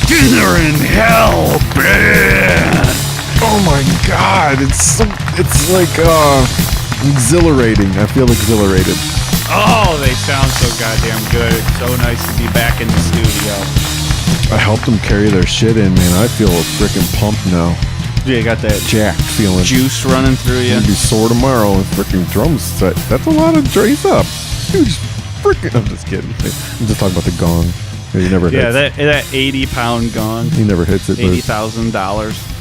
Dinner in hell, man! Oh my god, it's like exhilarating. I feel exhilarated. Oh, they sound so goddamn good. It's so nice to be back in the studio. I helped them carry their shit in, man. I feel freaking pumped now. Yeah, you got that Jacked feeling. juice running through you. Gonna be sore tomorrow with freaking drums set. That's a lot of trace up. Huge freaking. I'm just kidding. I'm just talking about the gong. He never hits. Yeah, that 80-pound gong. He never hits it. $80,000.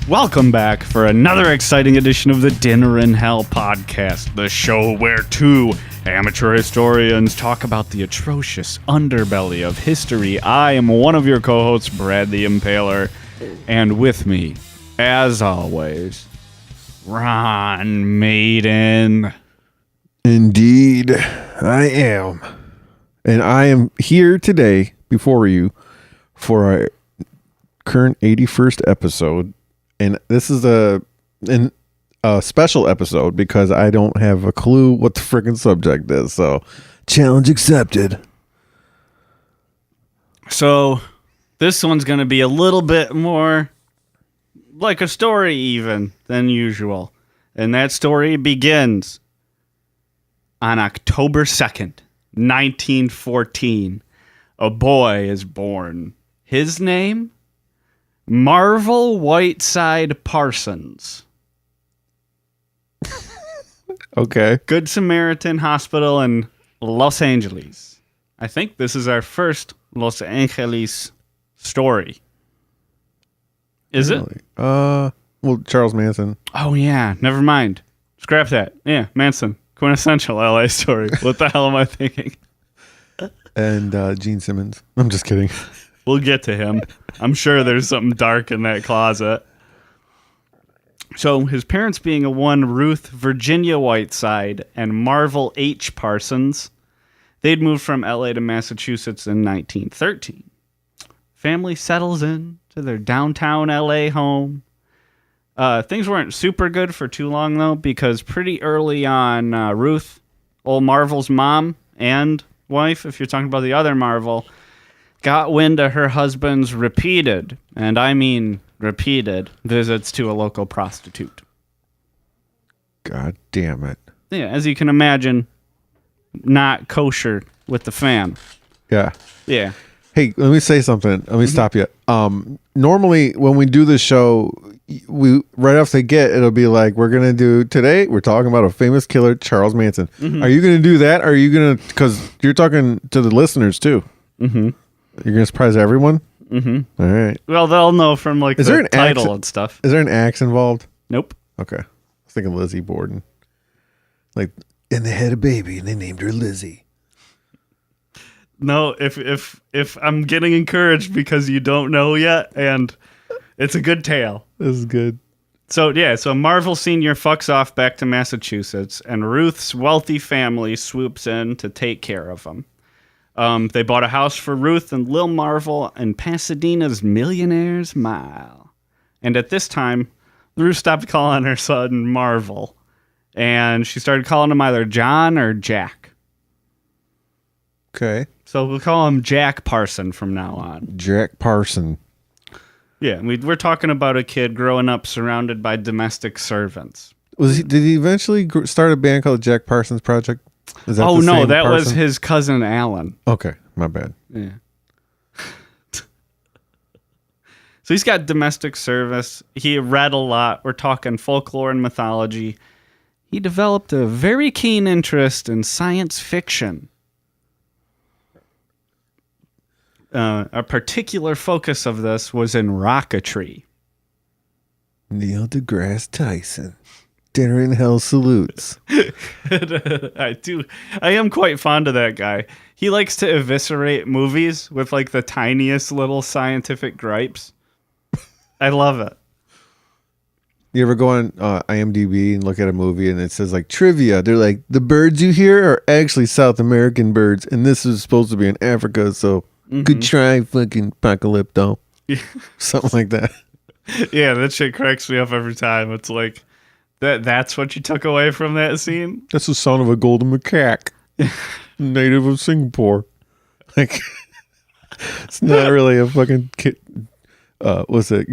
Welcome back for another exciting edition of the Dinner in Hell podcast, the show where two amateur historians talk about the atrocious underbelly of history. I am one of your co-hosts, Brad the Impaler, and with me, as always, Ron Maiden. Indeed, I am. And I am here today before you for our current 81st episode. And this is a special episode because I don't have a clue what the freaking subject is. So, challenge accepted. So, this one's going to be a little bit more like a story even than usual. And that story begins on October 2nd, 1914. A boy is born. His name? Marvel Whiteside Parsons. Okay. Good Samaritan Hospital in Los Angeles. I think this is our first Los Angeles story. Is Really? Well, Charles Manson. Oh, yeah. Never mind. Scrap that. Yeah, Manson. Quintessential LA story. What the hell am I thinking? And Gene Simmons. I'm just kidding. We'll get to him. I'm sure there's something dark in that closet. So his parents being one Ruth Virginia Whiteside and Marvel H. Parsons, they'd moved from LA to Massachusetts in 1913. Family settles in to their downtown LA home. Things weren't super good for too long, though, because pretty early on, Ruth, old Marvel's mom and wife, if you're talking about the other Marvel, got wind of her husband's repeated, and I mean repeated, visits to a local prostitute. God damn it. Yeah, as you can imagine, not kosher with the fam. Yeah. Yeah. Hey, let me say something. Let me stop you. Normally, when we do this show, we right off the get, it'll be like, we're going to do today, we're talking about a famous killer, Charles Manson. Are you going to do that? Or are you going to, because you're talking to the listeners too. Mm-hmm. You're going to surprise everyone? Mm-hmm. All right. Well, they'll know from like is the there an title axe, and stuff. Is there an axe involved? Nope. Okay. I was thinking Lizzie Borden. Like, and they had a baby and they named her Lizzie. No, if I'm getting encouraged because you don't know yet, and it's a good tale. This is good. So Marvel Sr. fucks off back to Massachusetts, and Ruth's wealthy family swoops in to take care of him. They bought a house for Ruth and Lil Marvel in Pasadena's Millionaire's Mile. And at this time, Ruth stopped calling her son Marvel, and she started calling him either John or Jack. Okay. So we'll call him Jack Parson from now on. Jack Parson. Yeah, we're talking about a kid growing up surrounded by domestic servants. Did he eventually start a band called Jack Parsons Project? Is that Oh, the no, same that was Parson? his cousin Alan. Okay, my bad. Yeah. So he's got domestic service. He read a lot. We're talking folklore and mythology. He developed a very keen interest in science fiction. A particular focus of this was in rocketry. Neil deGrasse Tyson. Dinner in Hell salutes. I am quite fond of that guy. He likes to eviscerate movies with like the tiniest little scientific gripes. I love it. You ever go on IMDb and look at a movie and it says like trivia? They're like, the birds you hear are actually South American birds, and this is supposed to be in Africa, so good try, fucking Apocalypto. Something like that. Yeah, that shit cracks me up every time. It's like that's what you took away from that scene? That's the sound of a golden macaque, native of Singapore. Like, it's not really a fucking what's it?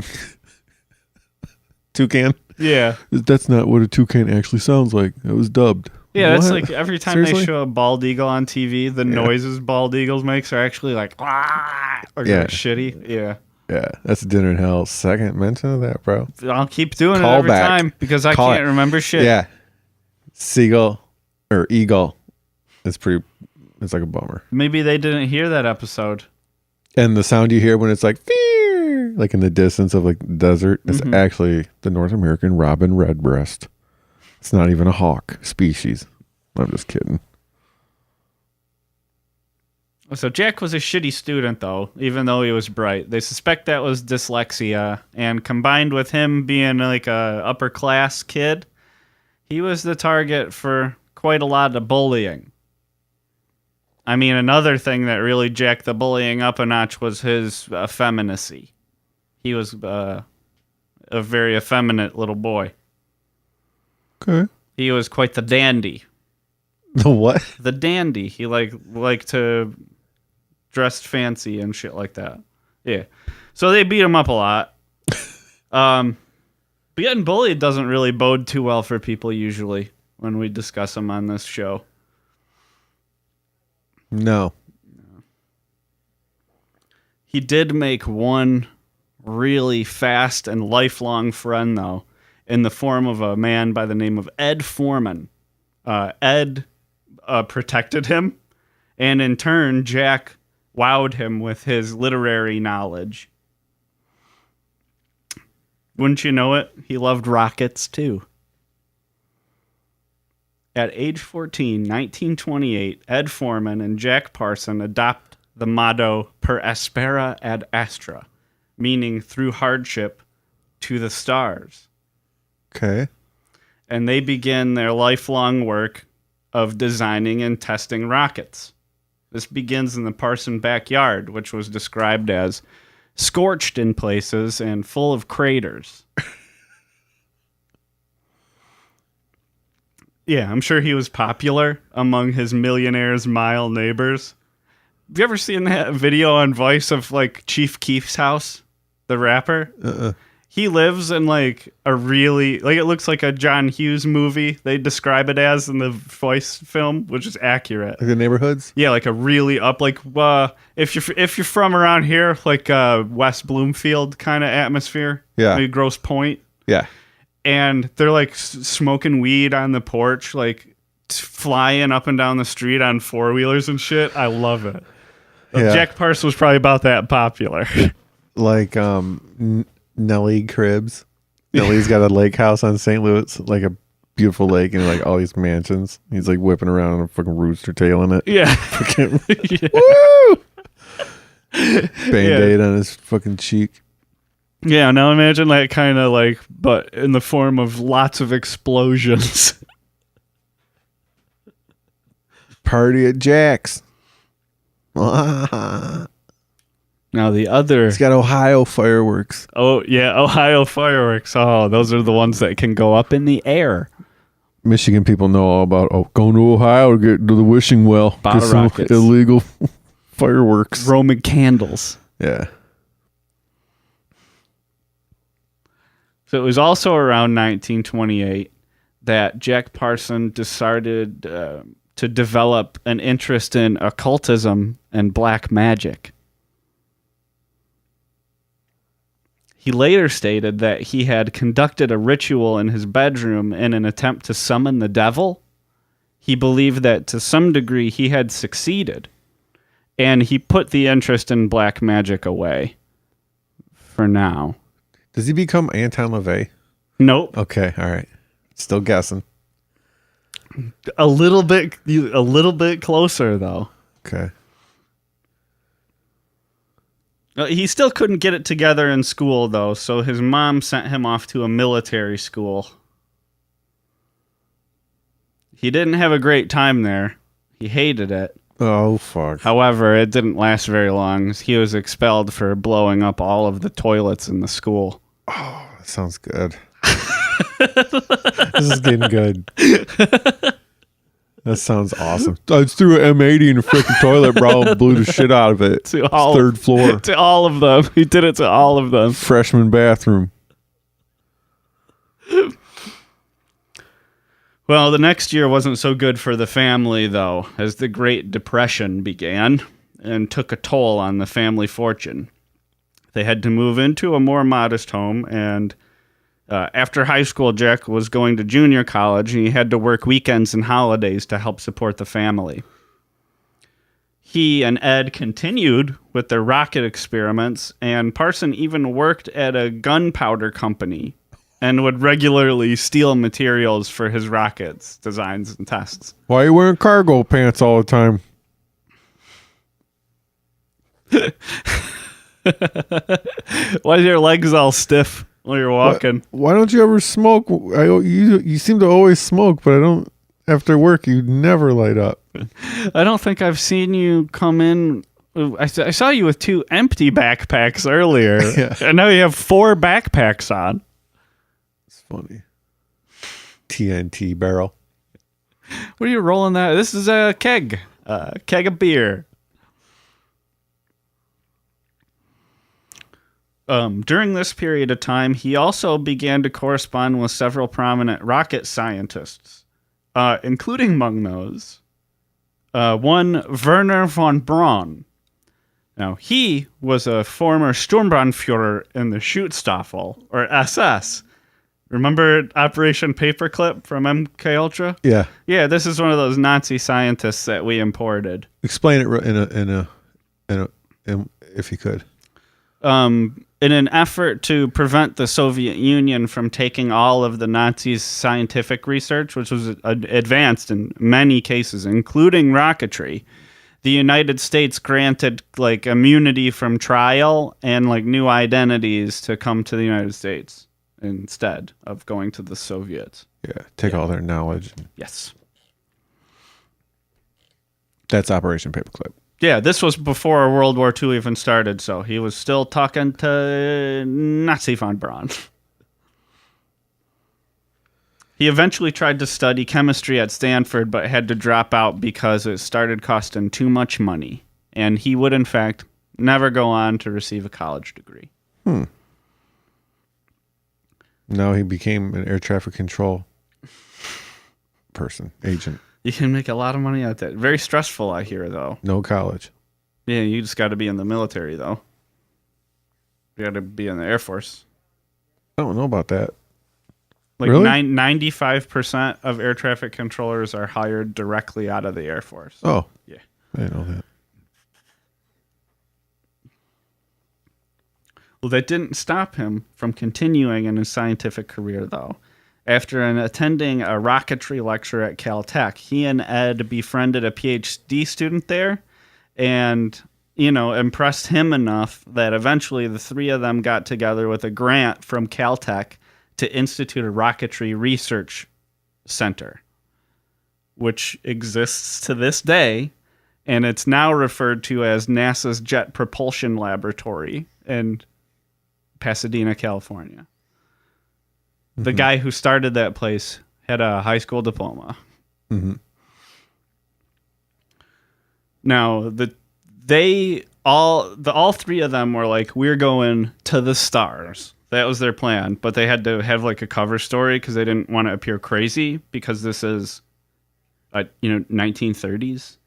Toucan? Yeah. That's not what a toucan actually sounds like. It was dubbed. Yeah, What? that's like every time Seriously? they show a bald eagle on TV, the noises bald eagles makes are actually like, "Wah!" Or Yeah. like shitty. Yeah. Yeah, that's Dinner in Hell. Second mention of that, bro. I'll keep doing Call it every back. time because I Call can't it. remember shit. Yeah. Seagull or Eagle. It's like a bummer. Maybe they didn't hear that episode. And the sound you hear when it's like, "Fear," like in the distance of like the desert, it's actually the North American robin redbreast. It's not even a hawk species. I'm just kidding. So Jack was a shitty student, though, even though he was bright. They suspect that was dyslexia, and combined with him being like a upper class kid, he was the target for quite a lot of bullying. I mean, another thing that really jacked the bullying up a notch was his effeminacy. He was a very effeminate little boy. Okay. He was quite the dandy. The what? The dandy. He liked to dress fancy and shit like that. Yeah. So they beat him up a lot. But getting bullied doesn't really bode too well for people usually when we discuss them on this show. No. He did make one really fast and lifelong friend, though, in the form of a man by the name of Ed Foreman. Ed protected him, and in turn, Jack wowed him with his literary knowledge. Wouldn't you know it? He loved rockets, too. At age 14, 1928, Ed Foreman and Jack Parsons adopt the motto per aspera ad astra, meaning through hardship to the stars. Okay. And they begin their lifelong work of designing and testing rockets. This begins in the Parsons backyard, which was described as scorched in places and full of craters. Yeah, I'm sure he was popular among his millionaire's mile neighbors. Have you ever seen that video on Vice of like Chief Keef's house, the rapper? He lives in like a really, like it looks like a John Hughes movie. They describe it as in the Vice film, which is accurate. Like the neighborhoods? Yeah, like a really up, like if you're from around here, like West Bloomfield kind of atmosphere. Yeah. Maybe Grosse Pointe. Yeah. And they're like smoking weed on the porch, like flying up and down the street on four-wheelers and shit. I love it. Yeah. Jack Parsons was probably about that popular. Like Nellie Cribs. Nellie's got a lake house on St. Louis, like a beautiful lake and like all these mansions. He's like whipping around on a fucking rooster tail in it. Yeah. Woo! Band-Aid on his fucking cheek. Yeah, now imagine that kind of like, but in the form of lots of explosions. Party at Jack's. Now the other... He's got Ohio fireworks. Oh, yeah, Ohio fireworks. Oh, those are the ones that can go up in the air. Michigan people know all about going to Ohio to get to the wishing well. Bottle Get some rockets. illegal fireworks. Roman candles. Yeah. So it was also around 1928 that Jack Parsons decided to develop an interest in occultism and black magic. He later stated that he had conducted a ritual in his bedroom in an attempt to summon the devil. He believed that to some degree he had succeeded, and he put the interest in black magic away for now. Does he become Anton LaVey? Nope. Okay, all right. Still guessing. A little bit closer though. Okay. He still couldn't get it together in school though, so his mom sent him off to a military school. He didn't have a great time there. He hated it. Oh, fuck. However, it didn't last very long. He was expelled for blowing up all of the toilets in the school. That sounds good. This is getting good. That sounds awesome. I just threw an M80 in a freaking toilet, bro, and blew the shit out of it. To all, third floor. To all of them. He did it to all of them. Freshman bathroom. Well, the next year wasn't so good for the family, though, as the Great Depression began and took a toll on the family fortune. They had to move into a more modest home, and after high school, Jack was going to junior college, and he had to work weekends and holidays to help support the family. He and Ed continued with their rocket experiments, and Parson even worked at a gunpowder company and would regularly steal materials for his rockets, designs, and tests. Why are you wearing cargo pants all the time? Why are your legs all stiff while you're walking? Why don't you ever smoke? You seem to always smoke, but I don't. After work, you never light up. I don't think I've seen you come in. I saw you with 2 empty backpacks earlier, Yeah. and now you have 4 backpacks on. It's funny. TNT barrel. What are you rolling that? This is a keg of beer. During this period of time, he also began to correspond with several prominent rocket scientists, including among those one Werner von Braun. Now, he was a former Sturmbannführer in the Schutzstaffel, or SS. Remember Operation Paperclip from MK Ultra? Yeah. Yeah, this is one of those Nazi scientists that we imported. Explain it in if you could. In an effort to prevent the Soviet Union from taking all of the Nazis' scientific research, which was advanced in many cases, including rocketry, the United States granted like immunity from trial and like new identities to come to the United States instead of going to the Soviets. Yeah, take all their knowledge. Yes. That's Operation Paperclip. Yeah, this was before World War II even started, so he was still talking to Nazi von Braun. He eventually tried to study chemistry at Stanford, but had to drop out because it started costing too much money. And he would, in fact, never go on to receive a college degree. Now he became an air traffic control agent. You can make a lot of money out of that. Very stressful, I hear, though. No college. Yeah, you just got to be in the military, though. You got to be in the Air Force. I don't know about that. Like really? 95% of air traffic controllers are hired directly out of the Air Force. Oh. Yeah. I didn't know that. Well, that didn't stop him from continuing in his scientific career, though. After attending a rocketry lecture at Caltech, he and Ed befriended a PhD student there and, impressed him enough that eventually the 3 of them got together with a grant from Caltech to institute a rocketry research center, which exists to this day, and it's now referred to as NASA's Jet Propulsion Laboratory in Pasadena, California. The guy who started that place had a high school diploma. Mm-hmm. Now, all 3 of them were like, we're going to the stars. That was their plan, but they had to have like a cover story because they didn't want to appear crazy because this is, 1930s.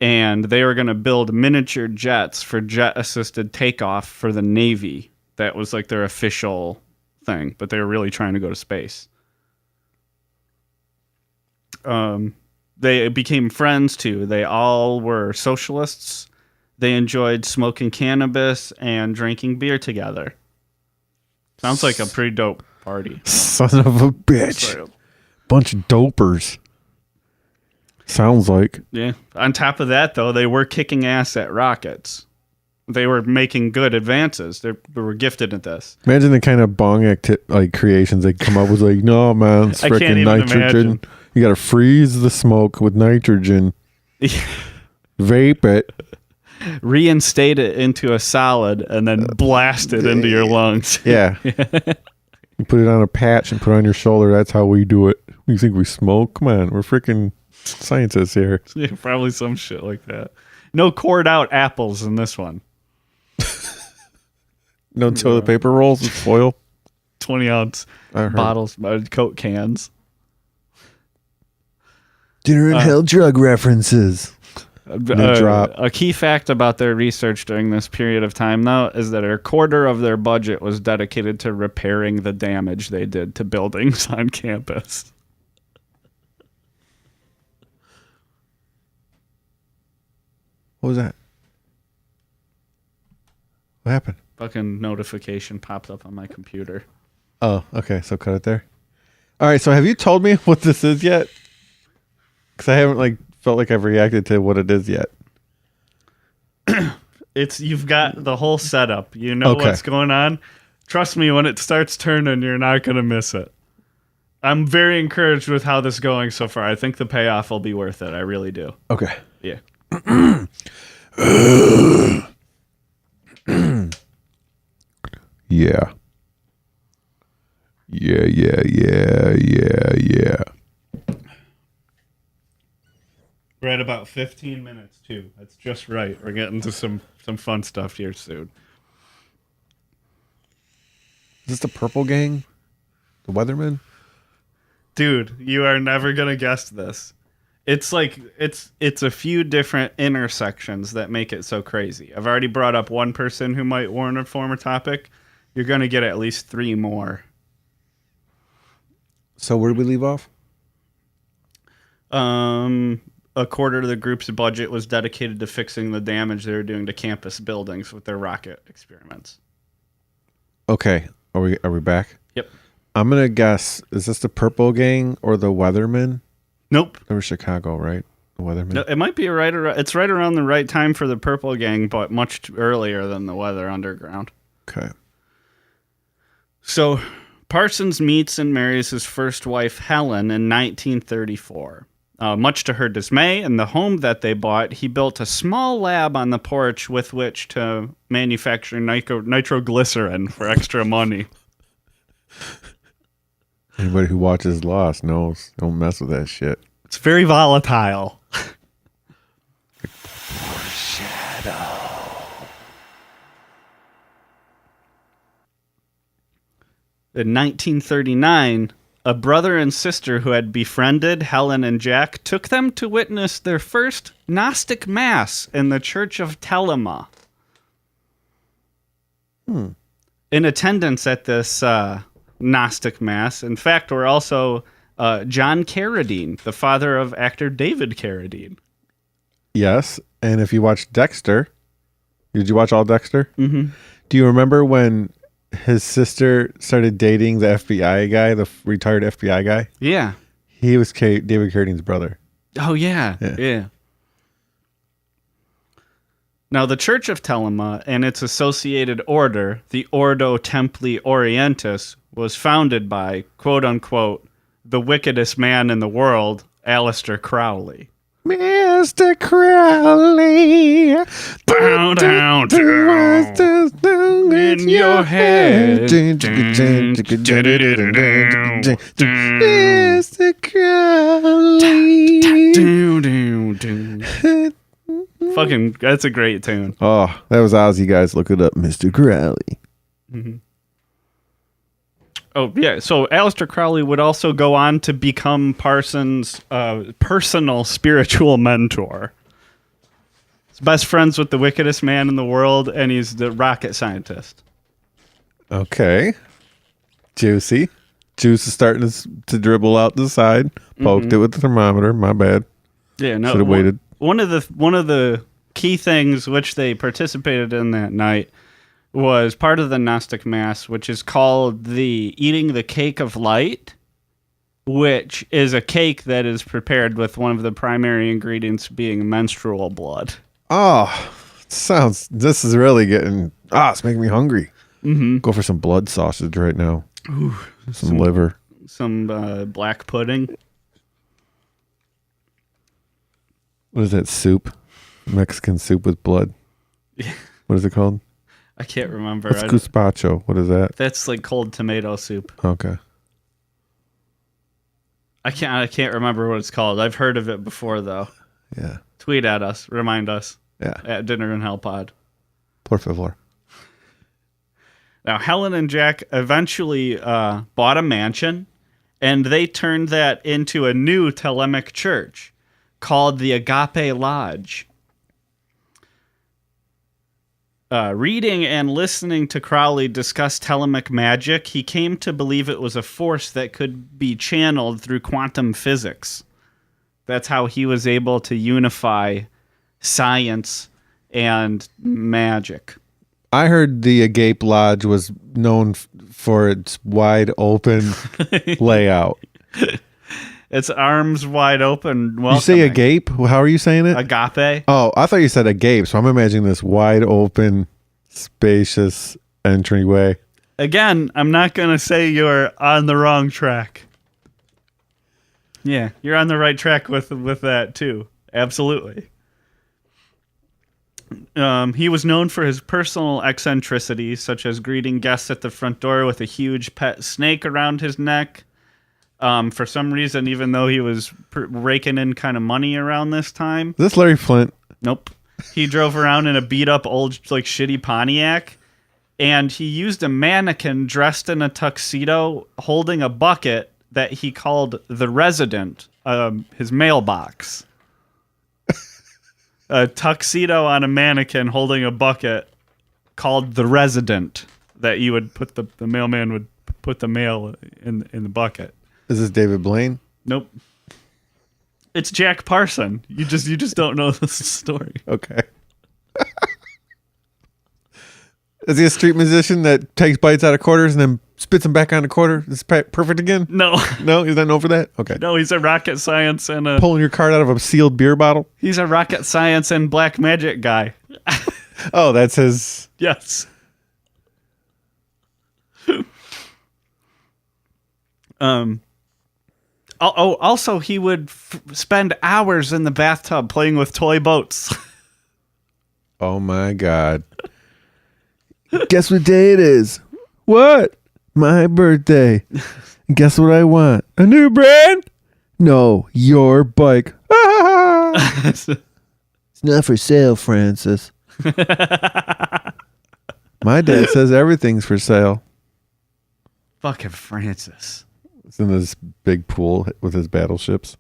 And they were going to build miniature jets for jet-assisted takeoff for the Navy. That was like their official thing, but they were really trying to go to space. They became friends too. They all were socialists. They enjoyed smoking cannabis and drinking beer together. Sounds like a pretty dope party. Son of a bitch. Bunch of dopers. Sounds like. Yeah. On top of that, though, they were kicking ass at rockets. They were making good advances. They were gifted at this. Imagine the kind of bong creations they come up with. Like, no, man, it's I can't freaking even nitrogen. imagine. You got to freeze the smoke with nitrogen. Vape it. reinstate it into a solid, and then blast it into your lungs. Yeah. You put it on a patch and put it on your shoulder. That's how we do it. You think we smoke? Come on. We're freaking scientists here. Yeah, probably some shit like that. No cored out apples in this one. No toilet paper rolls with foil. 20-ounce bottles, Coke cans. Dinner and hell drug references. A key fact about their research during this period of time, though, is that a quarter of their budget was dedicated to repairing the damage they did to buildings on campus. What was that? What happened? Fucking notification popped up on my computer. Oh, okay. So cut it there. All right. So have you told me what this is yet? Because I haven't felt like I've reacted to what it is yet. You've got the whole setup. You know what's going on. Trust me, when it starts turning, you're not going to miss it. I'm very encouraged with how this is going so far. I think the payoff will be worth it. I really do. Okay. Yeah. Yeah. Yeah. We're at about 15 minutes, too. That's just right. We're getting to some fun stuff here soon. Is this the Purple Gang? The Weathermen? Dude, you are never going to guess this. It's a few different intersections that make it so crazy. I've already brought up one person who might warrant a former topic. You're going to get at least 3 more. So where did we leave off? A quarter of the group's budget was dedicated to fixing the damage they were doing to campus buildings with their rocket experiments. Okay. Are we back? Yep. I'm going to guess, is this the Purple Gang or the Weathermen? Nope. They were Chicago, right? The Weathermen? No, it might be it's right around the right time for the Purple Gang, but much earlier than the Weather Underground. Okay. So Parsons meets and marries his first wife, Helen, in 1934. Much to her dismay, in the home that they bought, he built a small lab on the porch with which to manufacture nitroglycerin for extra money. Anybody who watches Lost knows, don't mess with that shit. It's very volatile. In 1939, a brother and sister who had befriended Helen and Jack took them to witness their first Gnostic Mass in the Church of Telema. In attendance at this Gnostic Mass, in fact, were also John Carradine, the father of actor David Carradine. Yes, and if you watch Dexter, did you watch all Dexter? Mm-hmm. Do you remember when his sister started dating the FBI guy, the retired FBI guy? Yeah. He was David Carradine's brother. Oh, yeah. Yeah. Now, the Church of Telema and its associated order, the Ordo Templi Orientis, was founded by, quote-unquote, the wickedest man in the world, Aleister Crowley. Mr. Crowley, Down, down, down, in your head. Mr. Crowley. Fucking, that's a great tune. Oh, that was Ozzy, guys. Look it up, Mr. Crowley. Mm-hmm. Oh, yeah. So Aleister Crowley would also go on to become Parsons' personal spiritual mentor. He's best friends with the wickedest man in the world, and he's the rocket scientist. Okay. Juicy. Juice is starting to dribble out the side. Poked it with the thermometer. My bad. Yeah, no. Should have waited. One of the key things which they participated in that night was part of the Gnostic Mass, which is called the Eating the Cake of Light, which is a cake that is prepared with one of the primary ingredients being menstrual blood. Oh, this is really getting, it's making me hungry. Mm-hmm. Go for some blood sausage right now. Ooh, some liver. Some black pudding. What is that soup? Mexican soup with blood. What is it called? I can't remember. What's gazpacho? What is that? That's like cold tomato soup. Okay. I can't remember what it's called. I've heard of it before though. Yeah. Tweet at us. Remind us. Yeah. At Dinner and Hell Pod. Por favor. Now, Helen and Jack eventually bought a mansion, and they turned that into a new Thelemic church called the Agape Lodge. Reading and listening to Crowley discuss Thelemic magic, he came to believe it was a force that could be channeled through quantum physics. That's how he was able to unify science and magic. I heard the Agape Lodge was known for its wide open layout. It's arms wide open. You say agape? How are you saying it? Agape. Oh, I thought you said agape. So I'm imagining this wide open, spacious entryway. Again, I'm not going to say you're on the wrong track. Yeah, you're on the right track with that too. Absolutely. He was known for his personal eccentricities, such as greeting guests at the front door with a huge pet snake around his neck. For some reason, even though he was raking in kind of money around this time. Is this Larry Flint? Nope. He drove around in a beat-up old, like, shitty Pontiac, and he used a mannequin dressed in a tuxedo holding a bucket that he called the Resident, his mailbox. A tuxedo on a mannequin holding a bucket called the Resident that you would put the mailman would put the mail in the bucket. Is this David Blaine? Nope. It's Jack Parsons. You just don't know the story. Okay. Is he a street musician that takes bites out of quarters and then spits them back on a quarter? Is perfect again? No. No, he's not known for that? Okay. No, he's a rocket science and pulling your card out of a sealed beer bottle? He's a rocket science and black magic guy. Oh, that's his... Yes. Also, he would spend hours in the bathtub playing with toy boats. Oh, my God. Guess what day it is? What? My birthday. Guess what I want? A new brand? No, your bike. It's not for sale, Francis. My dad says everything's for sale. Fucking Francis. It's in this big pool with his battleships.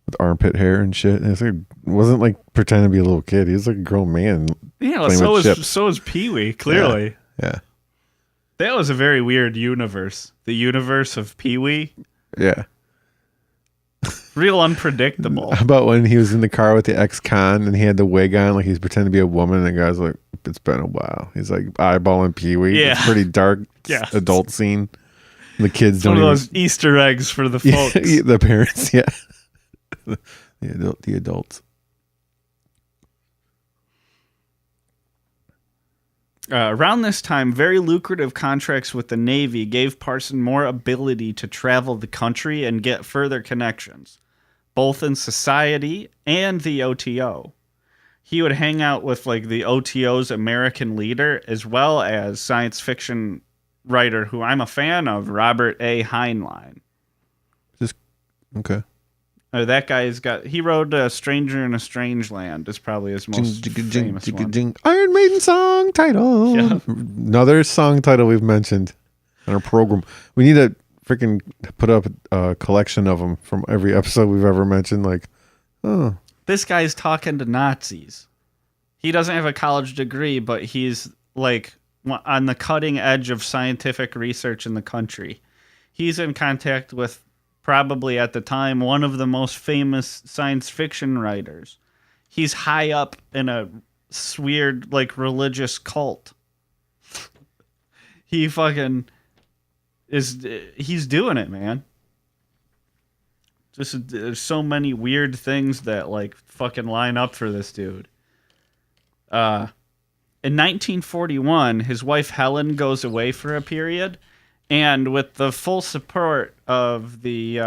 With armpit hair and shit. And it wasn't like pretending to be a little kid. He was like a grown man. Yeah, so is Pee-wee, clearly. Yeah. That was a very weird universe. The universe of Pee-wee. Yeah. Real unpredictable. How about when he was in the car with the ex-con and he had the wig on, like he's pretending to be a woman, and the guy's like, it's been a while. He's like eyeballing Pee-wee. Yeah. It's pretty dark adult scene. The kids don't one of those Easter eggs for the folks. Yeah, the parents, yeah. The adults. Around this time, very lucrative contracts with the Navy gave Parsons more ability to travel the country and get further connections, both in society and the OTO. He would hang out with like the OTO's American leader, as well as science fiction writer who I'm a fan of, Robert A. Heinlein. Okay. That guy's he wrote A Stranger in a Strange Land is probably his most famous one. Iron Maiden song title. Yeah. Another song title we've mentioned on our program. We need to freaking put up a collection of them from every episode we've ever mentioned. Like, oh. This guy's talking to Nazis. He doesn't have a college degree, but he's like on the cutting edge of scientific research in the country. He's in contact with probably at the time one of the most famous science fiction writers. He's high up in a weird like religious cult. He fucking he's doing it, man. Just there's so many weird things that like fucking line up for this dude. In 1941, his wife Helen goes away for a period. And with the full support of the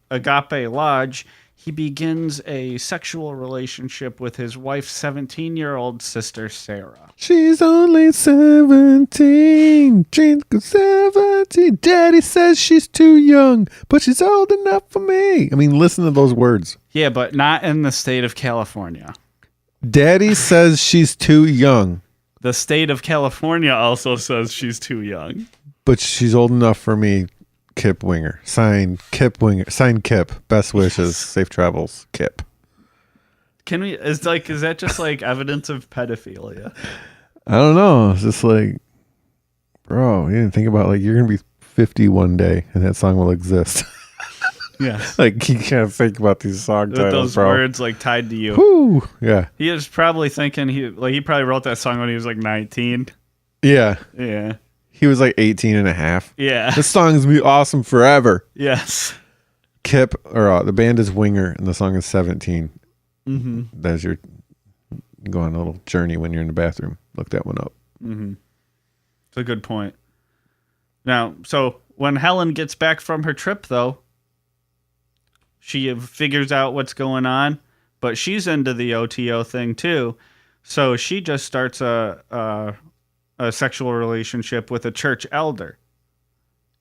Agape Lodge, he begins a sexual relationship with his wife's 17-year-old sister, Sarah. She's only 17. She's 17. Daddy says she's too young, but she's old enough for me. I mean, listen to those words. Yeah, but not in the state of California. Daddy says she's too young. The state of California also says she's too young. But she's old enough for me. Kip Winger. Sign Kip Winger. Sign Kip. Best wishes. Yes. Safe travels. Kip. Can we, is that just like evidence of pedophilia? I don't know. It's just like, bro, you didn't think about like you're going to be 50 one day and that song will exist. Yes. Like you can't think about these song titles, those bro. words like tied to you. Whew. Yeah. He was probably thinking he probably wrote that song when he was like 19. Yeah. Yeah. He was like 18 and a half. Yeah. This song's gonna be awesome forever. Yes. Kip, or the band is Winger and the song is 17. Mm-hmm. That's your, go on a little journey when you're in the bathroom. Look that one up. Mm-hmm. It's a good point. Now, so when Helen gets back from her trip, though, she figures out what's going on, but she's into the OTO thing too. So she just starts a sexual relationship with a church elder.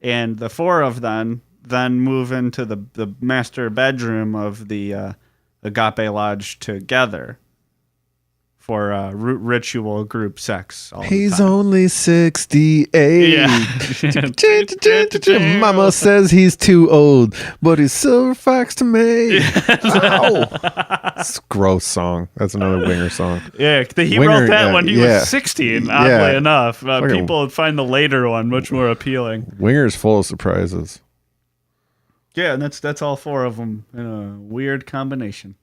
And the four of them then move into the master bedroom of the Agape Lodge together for ritual group sex. He's only 68. Yeah. Mama says he's too old, but he's silver fox to me. Ow. It's a gross song. That's another Winger song. Yeah, he Winger, wrote that when he was 16, oddly enough. People would find the later one much more appealing. Winger's full of surprises. Yeah, and that's all four of them in a weird combination.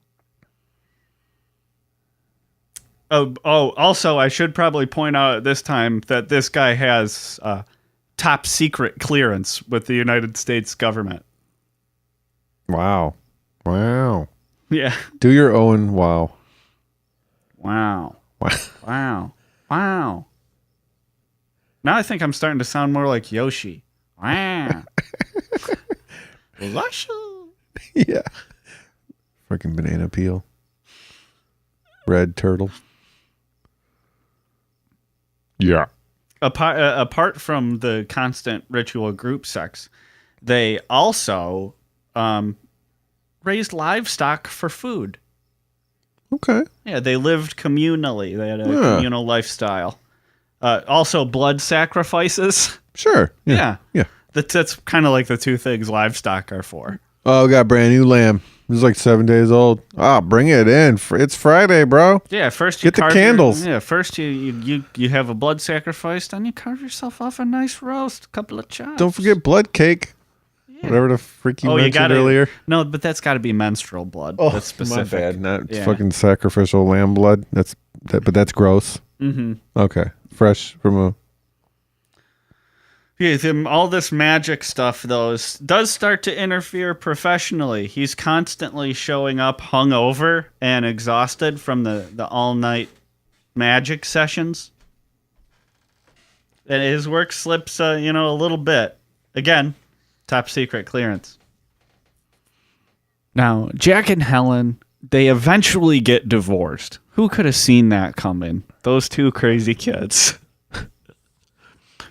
Also, I should probably point out at this time that this guy has top secret clearance with the United States government. Wow. Yeah. Do your own wow. Wow. Now I think I'm starting to sound more like Yoshi. Wow. Yeah. Freaking banana peel. Red turtle. Yeah. Apart from the constant ritual group sex, they also raised livestock for food. Okay. Yeah, they lived communally. They had a communal lifestyle. Also, blood sacrifices. Sure. Yeah. Yeah. That's kind of like the two things livestock are for. Oh, got brand new lamb. This is like 7 days old. Ah, bring it in. It's Friday, bro. Yeah, first you get the candles. First you have a blood sacrifice, then you carve yourself off a nice roast, a couple of chops. Don't forget blood cake. Yeah. Whatever the freak you mentioned earlier. No, but that's got to be menstrual blood. Oh, that's specific. My bad. Not fucking sacrificial lamb blood. But that's gross. Mm-hmm. Okay, fresh from a. Yeah, all this magic stuff, though, does start to interfere professionally. He's constantly showing up hungover and exhausted from the all-night magic sessions. And his work slips, a little bit. Again, top secret clearance. Now, Jack and Helen, they eventually get divorced. Who could have seen that coming? Those two crazy kids.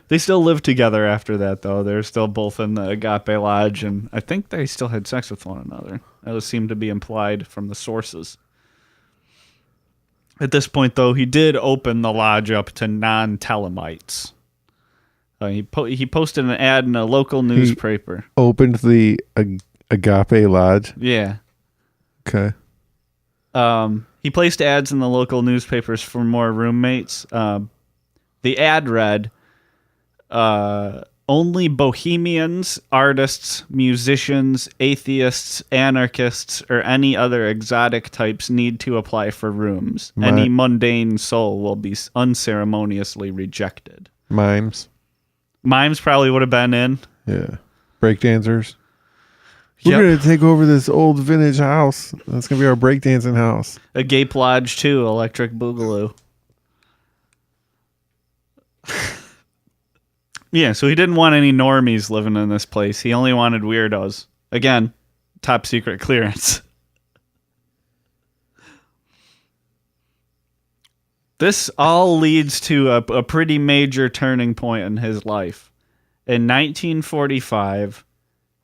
They still live together after that, though. They're still both in the Agape Lodge, and I think they still had sex with one another. That seemed to be implied from the sources. At this point, though, he did open the lodge up to non-Telemites. He posted an ad in a local newspaper. He opened the Agape Lodge? Yeah. Okay. He placed ads in the local newspapers for more roommates. The ad read... only bohemians, artists, musicians, atheists, anarchists, or any other exotic types need to apply for rooms. Any mundane soul will be unceremoniously rejected. Mimes Probably would have been in. Yeah. Breakdancers. We're going to take over this old vintage house. That's going to be our breakdancing house. A Gape Lodge, too. Electric Boogaloo. Yeah, so he didn't want any normies living in this place. He only wanted weirdos. Again, top secret clearance. This all leads to a pretty major turning point in his life. In 1945,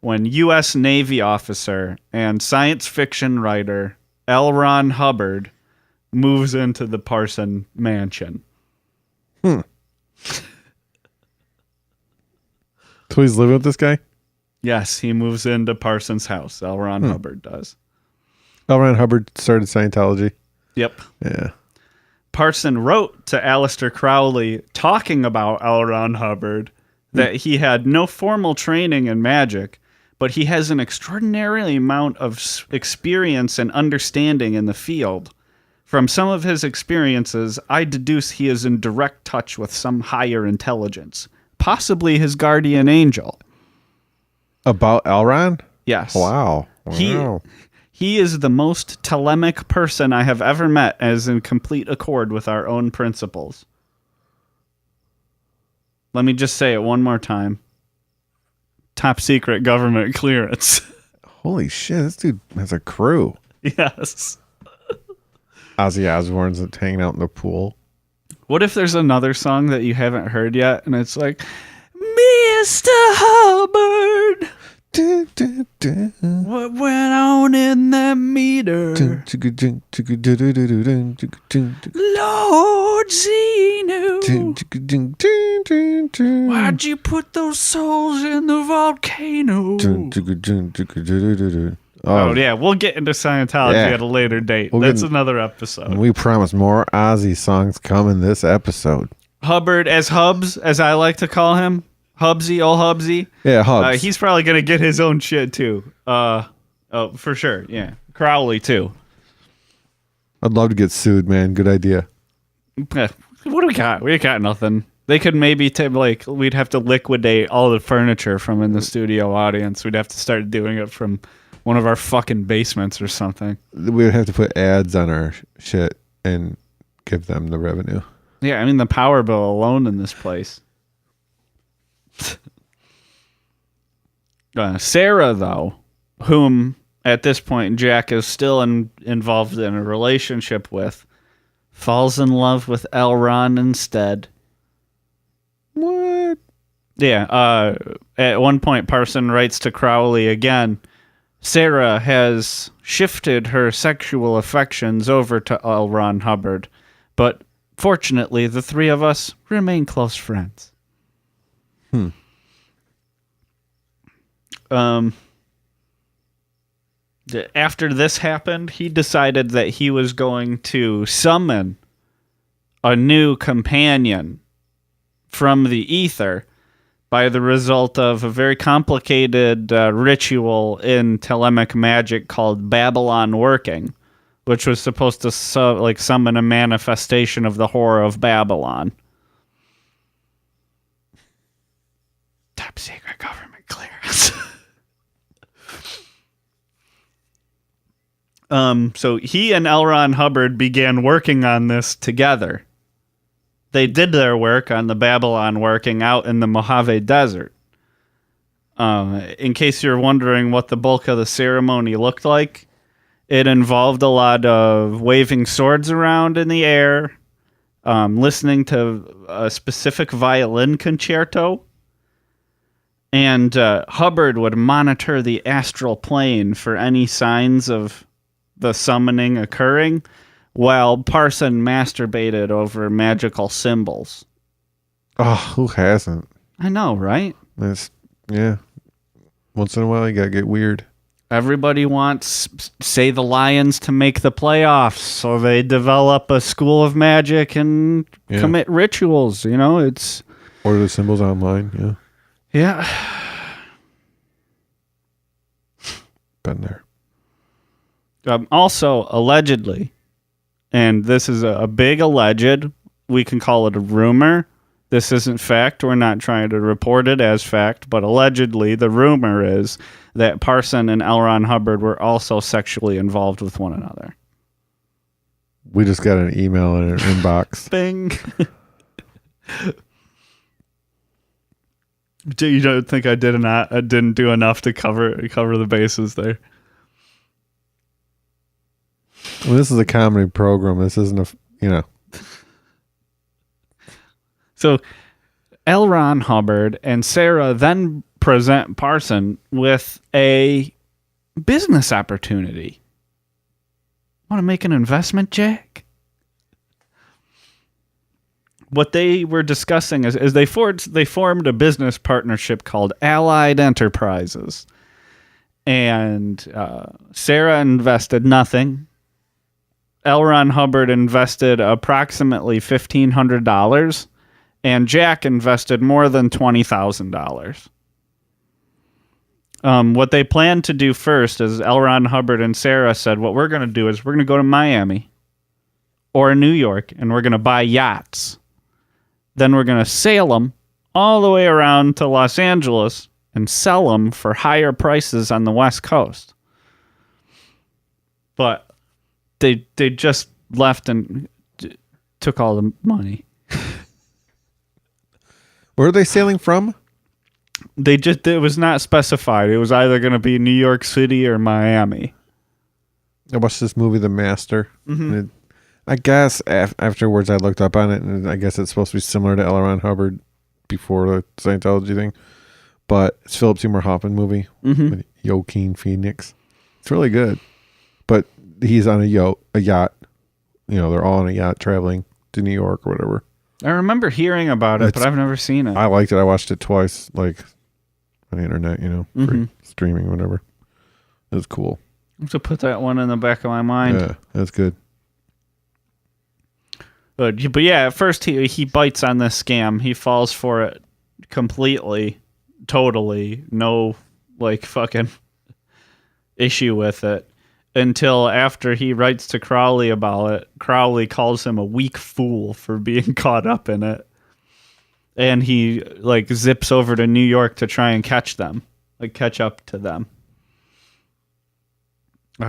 when U.S. Navy officer and science fiction writer L. Ron Hubbard moves into the Parson mansion. So he's living with this guy? Yes, he moves into Parsons' house. L. Ron Hubbard does. L. Ron Hubbard started Scientology. Yep. Yeah. Parson wrote to Aleister Crowley talking about L. Ron Hubbard that he had no formal training in magic, but he has an extraordinary amount of experience and understanding in the field. From some of his experiences, I deduce he is in direct touch with some higher intelligence, possibly his guardian angel. About Elron? Yes. Wow. He is the most telemic person I have ever met, as in complete accord with our own principles. Let me just say it one more time. Top secret government clearance. Holy shit, this dude has a crew. Yes. Ozzy Osbourne's hanging out in the pool. What if there's another song that you haven't heard yet, and it's like, Mr. Hubbard, what went on in that meter? Lord Zeno, why'd you put those souls in the volcano? Oh, yeah, we'll get into Scientology at a later date. That's another episode. We promise more Ozzy songs coming this episode. Hubbard, as Hubs, as I like to call him. Hubsy, old Hubsy. Yeah, Hubs. He's probably going to get his own shit, too. For sure, yeah. Crowley, too. I'd love to get sued, man. Good idea. What do we got? We got nothing. They could maybe we'd have to liquidate all the furniture from in the studio audience. We'd have to start doing it from one of our fucking basements or something. We would have to put ads on our shit and give them the revenue. Yeah, I mean, the power bill alone in this place. Sarah, though, whom at this point Jack is still involved in a relationship with, falls in love with Elron instead. What? Yeah, at one point Parson writes to Crowley again, Sarah has shifted her sexual affections over to L. Ron Hubbard, but fortunately the three of us remain close friends. After this happened, he decided that he was going to summon a new companion from the ether by the result of a very complicated ritual in Telemic magic called Babylon Working, which was supposed to summon a manifestation of the horror of Babylon. Top secret government clearance. So he and L. Ron Hubbard began working on this together. They did their work on the Babylon Working out in the Mojave Desert. In case you're wondering what the bulk of the ceremony looked like, it involved a lot of waving swords around in the air, listening to a specific violin concerto, and Hubbard would monitor the astral plane for any signs of the summoning occurring, while Parson masturbated over magical symbols. Oh, who hasn't? I know, right? Yeah. Once in a while, you gotta get weird. Everybody wants, say, the Lions to make the playoffs, so they develop a school of magic and commit rituals. You know, it's order the symbols online. Yeah. Been there. Also, allegedly, and this is a big alleged, we can call it a rumor. This isn't fact. We're not trying to report it as fact, but allegedly the rumor is that Parson and L. Ron Hubbard were also sexually involved with one another. We just got an email in our inbox. Bing. You don't think I didn't do enough to cover the bases there? Well, this is a comedy program. This isn't So L. Ron Hubbard and Sarah then present Parson with a business opportunity. Want to make an investment, Jack? What they were discussing is they formed a business partnership called Allied Enterprises. And Sarah invested nothing. L. Ron Hubbard invested approximately $1,500, and Jack invested more than $20,000. What they planned to do first is L. Ron Hubbard and Sarah said, what we're going to do is we're going to go to Miami or New York, and we're going to buy yachts. Then we're going to sail them all the way around to Los Angeles and sell them for higher prices on the West Coast. But they just left and took all the money. Where are they sailing from? It was not specified. It was either going to be New York City or Miami. I watched this movie, The Master. Mm-hmm. I guess afterwards I looked up on it, and I guess it's supposed to be similar to L. Ron Hubbard before the Scientology thing. But it's Philip Seymour Hoffman movie with Joaquin Phoenix. It's really good. But he's on a yacht. You know, they're all on a yacht traveling to New York or whatever. I remember hearing about it, but I've never seen it. I liked it. I watched it twice, like on the internet, you know, for streaming or whatever. It was cool. I have to put that one in the back of my mind. Yeah, that's good. But yeah, at first he bites on this scam. He falls for it completely, totally, no like fucking issue with it until after he writes to Crowley about it. Crowley calls him a weak fool for being caught up in it. And he like zips over to New York to try and catch up to them.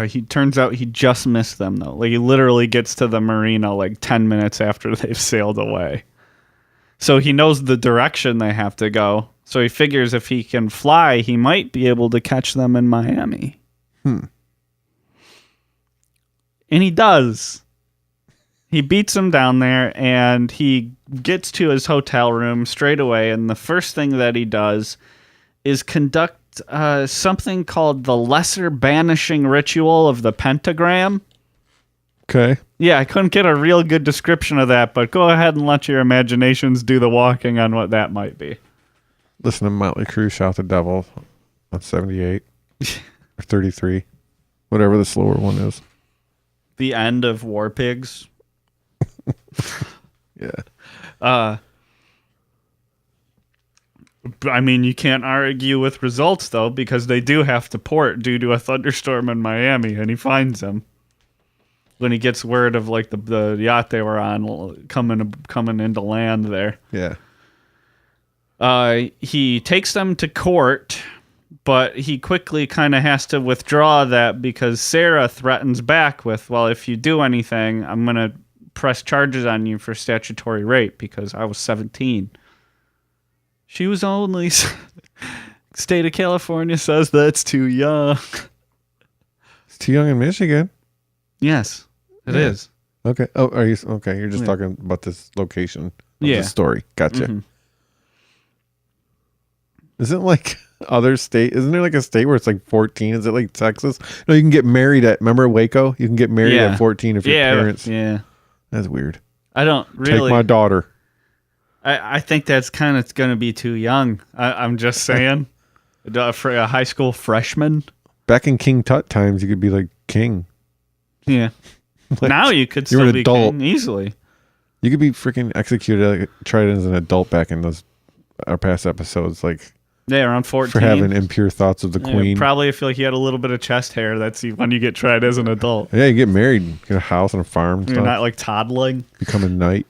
He turns out he just missed them, though. Like, he literally gets to the marina like 10 minutes after they've sailed away. So he knows the direction they have to go. So he figures if he can fly, he might be able to catch them in Miami. And he does. He beats them down there, and he gets to his hotel room straight away. And the first thing that he does is conduct something called the Lesser Banishing Ritual of the Pentagram. Okay. Yeah, I couldn't get a real good description of that, but go ahead and let your imaginations do the walking on what that might be. Listen to Motley Crue shout the devil on 78 or 33, whatever the slower one is. The end of War Pigs. Yeah. I mean, you can't argue with results, though, because they do have to port due to a thunderstorm in Miami, and he finds them. When he gets word of, like, the yacht they were on coming into land there. Yeah. He takes them to court, but he quickly kind of has to withdraw that because Sarah threatens back with, well, if you do anything, I'm going to press charges on you for statutory rape because I was 17. She was only... State of California says that's too young. It's too young in Michigan. Yes, it is. Okay. Oh, are you okay? You're just talking about this location of the story. Gotcha. Isn't like other state? Isn't there like a state where it's like 14? Is it like Texas? No, you can get married at. Remember Waco? You can get married at 14 if your parents. Yeah. That's weird. I don't really take my daughter. I think that's kind of going to be too young. I'm just saying. For a high school freshman. Back in King Tut times, you could be like king. Yeah. Like, now you could still be adult. king easily. You could be freaking executed, like, tried as an adult back in those our past episodes, like around 14 for having impure thoughts of the queen. Probably if like he had a little bit of chest hair. That's when you get tried as an adult. Yeah, you get married, get a house and a farm. You're not like toddling. Become a knight.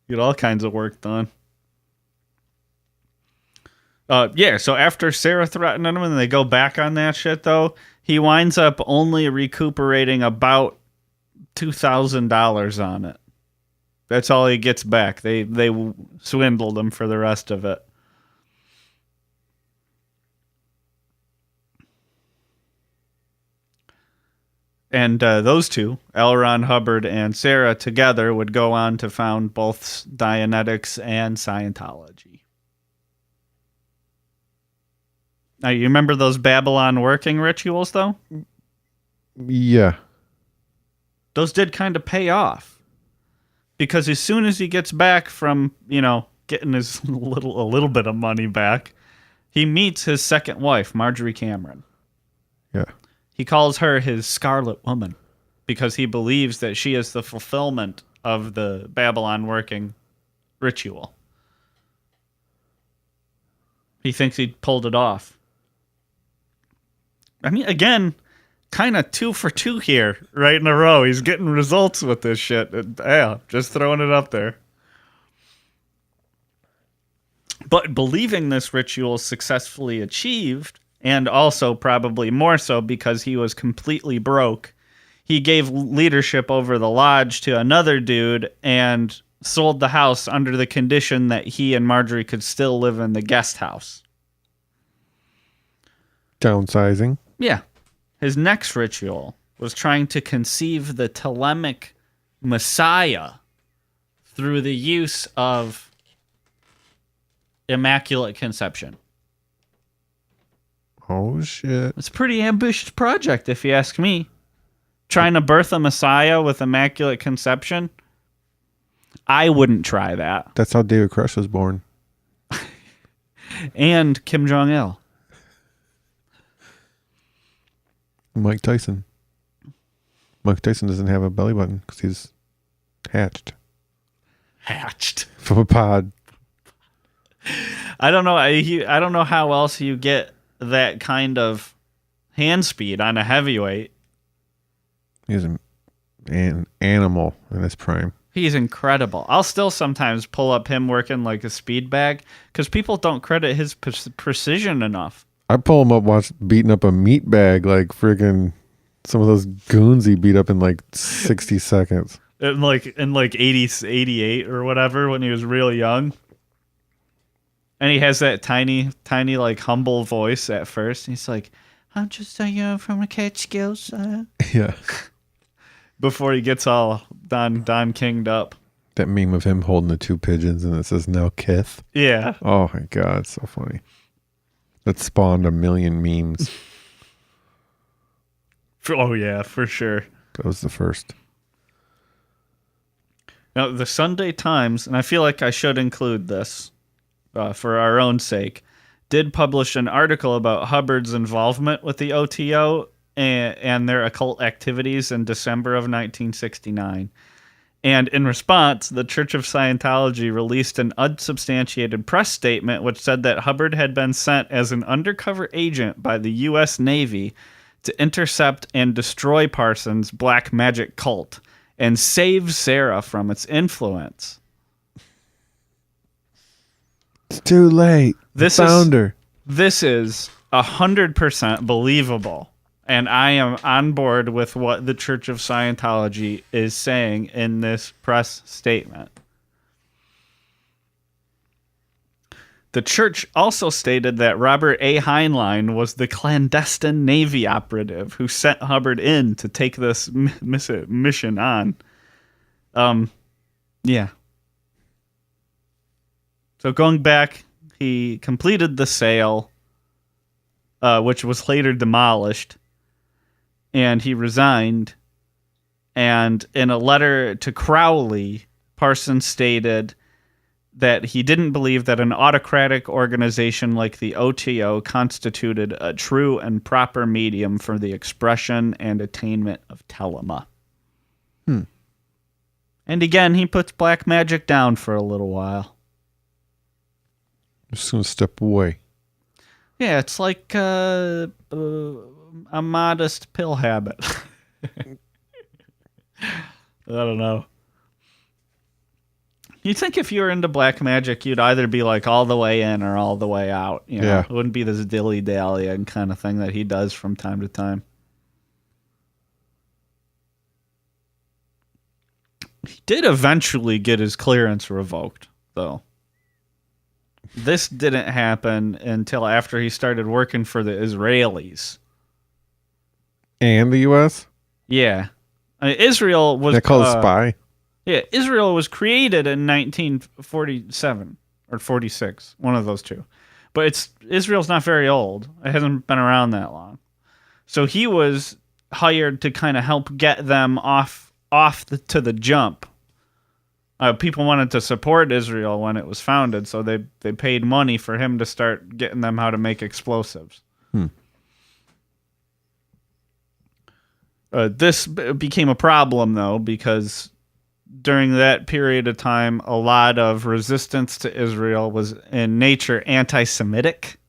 Get all kinds of work done. So after Sarah threatened him and they go back on that shit, though, he winds up only recuperating about $2,000 on it. That's all he gets back. They swindled him for the rest of it. And those two, L. Ron Hubbard and Sarah, together would go on to found both Dianetics and Scientology. Now, you remember those Babylon working rituals, though? Yeah. Those did kind of pay off. Because as soon as he gets back from, getting his a little bit of money back, he meets his second wife, Marjorie Cameron. Yeah. He calls her his Scarlet Woman because he believes that she is the fulfillment of the Babylon working ritual. He thinks he pulled it off. I mean, again, kind of 2 for 2 here, right in a row. He's getting results with this shit. Yeah, just throwing it up there. But believing this ritual successfully achieved, and also probably more so because he was completely broke, he gave leadership over the lodge to another dude and sold the house under the condition that he and Marjorie could still live in the guest house. Downsizing. Yeah. His next ritual was trying to conceive the Ptolemaic Messiah through the use of Immaculate Conception. Oh, shit. It's a pretty ambitious project, if you ask me. Trying to birth a Messiah with Immaculate Conception? I wouldn't try that. That's how David Koresh was born. And Kim Jong-il. Mike Tyson. Mike Tyson doesn't have a belly button because he's hatched Hatched. from a pod. I don't know. I don't know how else you get that kind of hand speed on a heavyweight. He's an animal in his prime. He's incredible. I'll still sometimes pull up him working like a speed bag because people don't credit his precision enough. I pull him up beating up a meat bag like friggin' some of those goons he beat up in like 60 seconds. In like 88 or whatever when he was real young. And he has that tiny, like humble voice at first. He's like, I'm just from the Catskills. Yeah. Before he gets all Don Kinged up. That meme of him holding the 2 pigeons and it says now Kith. Yeah. Oh my God, it's so funny. That spawned a million memes. Oh yeah, for sure. That was the first. Now, the Sunday Times, and I feel like I should include this for our own sake, did publish an article about Hubbard's involvement with the OTO and their occult activities in December of 1969. And in response, the Church of Scientology released an unsubstantiated press statement which said that Hubbard had been sent as an undercover agent by the U.S. Navy to intercept and destroy Parsons' black magic cult and save Sarah from its influence. It's too late. This is 100% believable. And I am on board with what the Church of Scientology is saying in this press statement. The church also stated that Robert A. Heinlein was the clandestine Navy operative who sent Hubbard in to take this mission on. Yeah. So going back, he completed the sale, which was later demolished. And he resigned. And in a letter to Crowley, Parsons stated that he didn't believe that an autocratic organization like the OTO constituted a true and proper medium for the expression and attainment of telema. And again, he puts black magic down for a little while. I'm just going to step away. Yeah, it's like a modest pill habit. I don't know. You'd think if you were into black magic, you'd either be like all the way in or all the way out. You know? Yeah. It wouldn't be this dilly-dallying kind of thing that he does from time to time. He did eventually get his clearance revoked, though. This didn't happen until after he started working for the Israelis. And the U.S.? Yeah. Israel was... They call it spy? Yeah, Israel was created in 1947 or 46, one of those two. But Israel's not very old. It hasn't been around that long. So he was hired to kind of help get them to the jump. People wanted to support Israel when it was founded, so they paid money for him to start getting them how to make explosives. This became a problem, though, because during that period of time, a lot of resistance to Israel was in nature anti-Semitic.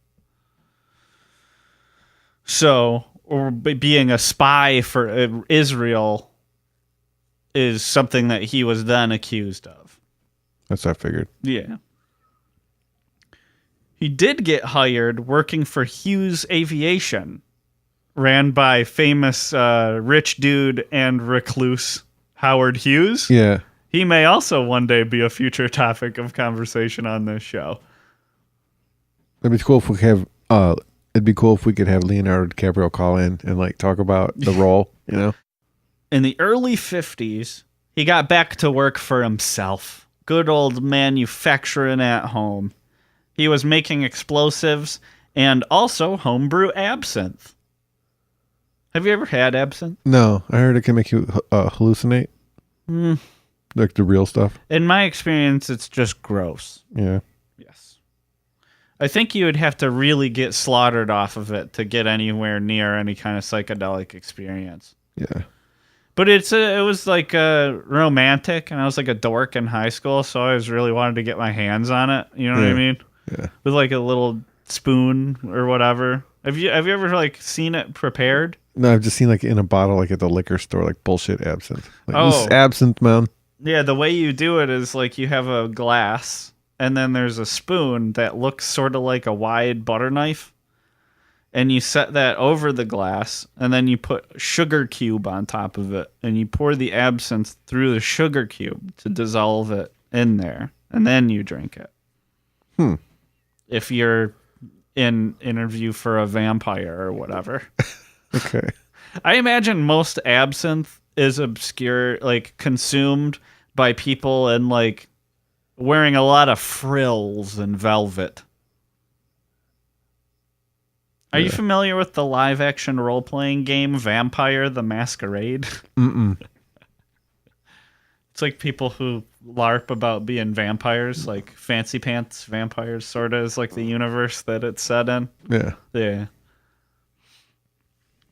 So, being a spy for Israel is something that he was then accused of. That's what I figured. Yeah. He did get hired working for Hughes Aviation, ran by famous rich dude and recluse Howard Hughes. Yeah. He may also one day be a future topic of conversation on this show. It'd be cool if we could have Leonardo DiCaprio call in and like talk about the role, you know? In the early 50s, he got back to work for himself. Good old manufacturing at home. He was making explosives and also homebrew absinthe. Have you ever had absinthe? No, I heard it can make you hallucinate. Like the real stuff. In my experience, it's just gross. Yeah. Yes. I think you would have to really get slaughtered off of it to get anywhere near any kind of psychedelic experience. Yeah. But it was like romantic, and I was like a dork in high school, so I was really wanted to get my hands on it. You know what I mean? Yeah. With like a little spoon or whatever. Have you ever like seen it prepared? No, I've just seen like in a bottle, like at the liquor store, like bullshit absinthe. Like, Oh. This is absinthe, man. Yeah, the way you do it is like you have a glass, and then there's a spoon that looks sort of like a wide butter knife. And you set that over the glass, and then you put a sugar cube on top of it, and you pour the absinthe through the sugar cube to dissolve it in there, and then you drink it. If you're in interview for a vampire or whatever. Okay. I imagine most absinthe is obscure, like consumed by people in like wearing a lot of frills and velvet. Are you familiar with the live-action role-playing game Vampire the Masquerade? Mm-mm. It's like people who LARP about being vampires, like fancy pants vampires, sort of is like the universe that it's set in. Yeah. Yeah.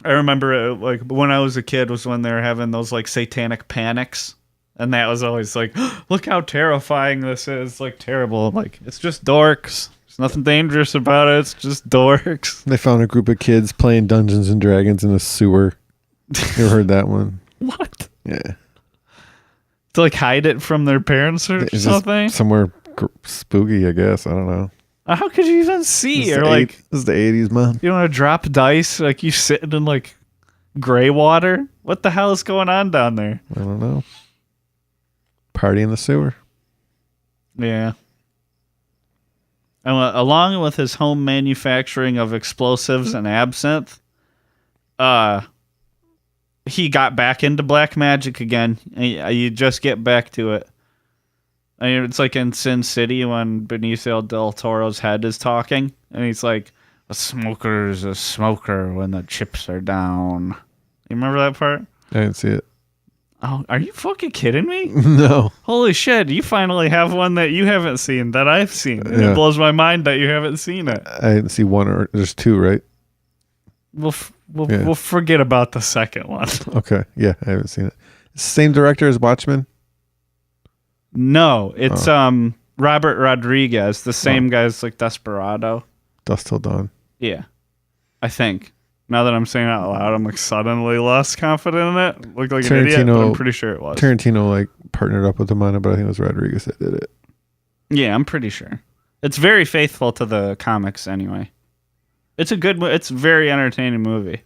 I remember it, like when I was a kid was when they were having those like satanic panics. And that was always like, look how terrifying this is. Like terrible. Like it's just dorks. There's nothing dangerous about it. It's just dorks. They found a group of kids playing Dungeons and Dragons in a sewer. You ever heard that one? What? Yeah. To like hide it from their parents or It's something? just somewhere spooky, I guess. I don't know. How could you even see? This Or like, this is the 80s, man. you want to drop dice? Like you sitting in like gray water? What the hell is going on down there? I don't know. Party in the sewer. Yeah. And along with his home manufacturing of explosives and absinthe, he got back into black magic again. You just get back to it. I mean, it's like in Sin City when Benicio del Toro's head is talking, and he's like, "A smoker is a smoker when the chips are down." You remember that part? I didn't see it. Oh, are you fucking kidding me? No. Holy shit, you finally have one that you haven't seen that I've seen. And Yeah. it blows my mind that you haven't seen it. I didn't see one, or there's two, right? We'll forget about the second one. Okay. Yeah, I haven't seen it. Same director as Watchmen? No, it's Robert Rodriguez, the same guy's like Desperado. Dusk Till Dawn. Yeah, I think. Now that I'm saying it out loud, I'm like suddenly less confident in it. Look like an idiot, but I'm pretty sure it was. Tarantino like partnered up with him on it, but I think it was Rodriguez that did it. Yeah, I'm pretty sure. It's very faithful to the comics anyway. It's a very entertaining movie.